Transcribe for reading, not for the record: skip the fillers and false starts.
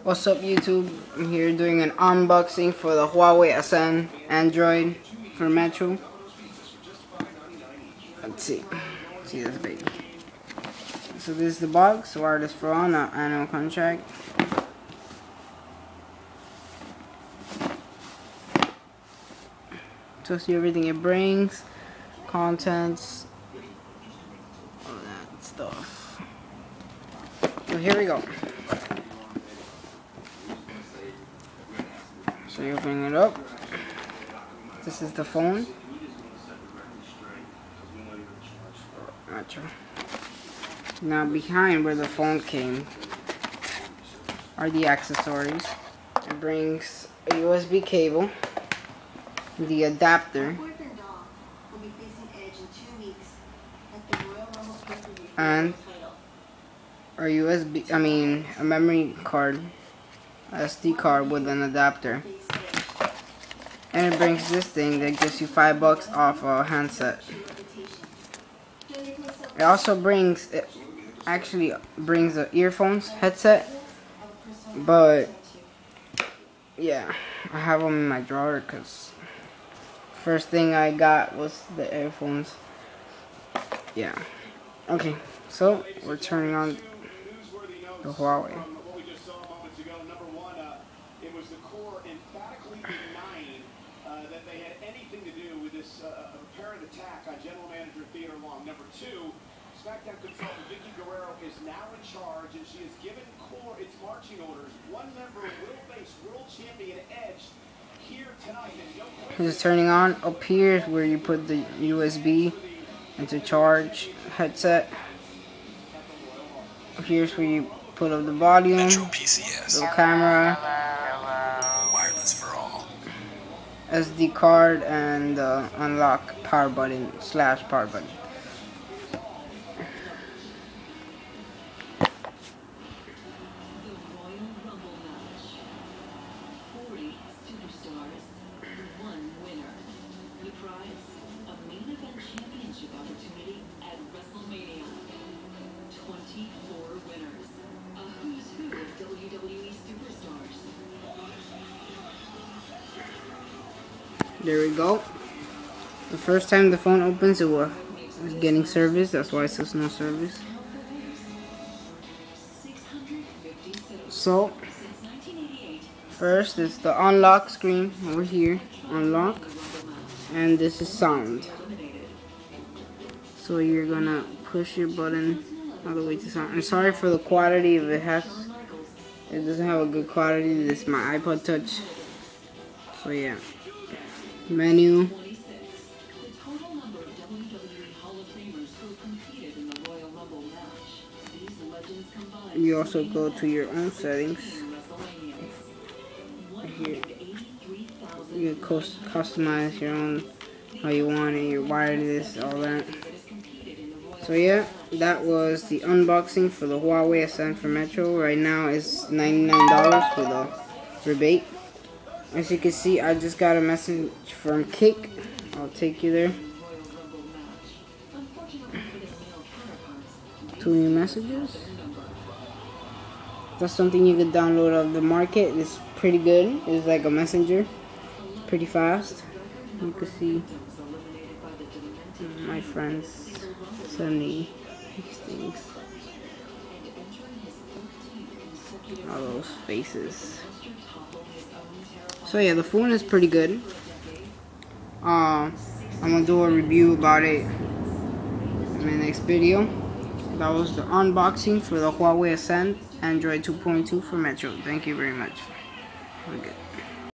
What's up, YouTube? I'm here doing an unboxing for the Huawei Ascend Android for Metro. Let's see this baby. So this is the box, wireless for all, not annual contract. Tells you everything it brings, contents, all that stuff. So here we go. So you open it up. This is the phone. Metro. Now behind where the phone came are the accessories. It brings a USB cable, the adapter, and a memory card, SD card with an adapter. And it brings this thing that gives you $5 off a handset. It also brings, the earphones headset, but yeah, I have them in my drawer because first thing I got was the earphones. Yeah. Okay, so we're turning on the Huawei. It was the core emphatically denying that they had anything to do with this apparent attack on General Manager Theodore Long. Number two, SmackDown consultant Vicky Guerrero is now in charge, and she has given core its marching orders. One member will face world champion Edge here tonight. It's turning on. Up here is where you put the USB into charge headset. Here's where you put up the volume, little camera, wireless for all, SD card, and unlock power button / power button. There we go. The first time the phone opens, it was getting service. That's why it says no service. So, first is the unlock screen over here. Unlock. And this is sound. So you're gonna push your button all the way to sound. I'm sorry for the quality if it doesn't have a good quality. This is my iPod Touch. So yeah. Menu. You also go to your own settings. Here, you can customize your own how you want it, your wireless, all that. So yeah, that was the unboxing for the Huawei Ascend for Metro. Right now it's $99 with a rebate. As you can see, I just got a message from Kick. I'll take you there. 2 new messages. That's something you could download off the market. It's pretty good. It's like a messenger. Pretty fast. You can see my friends send me these things. All those faces. So yeah, the phone is pretty good. I'm gonna do a review about it in my next video. That was the unboxing for the Huawei Ascend Android 2.2 for Metro. Thank you very much. Have a good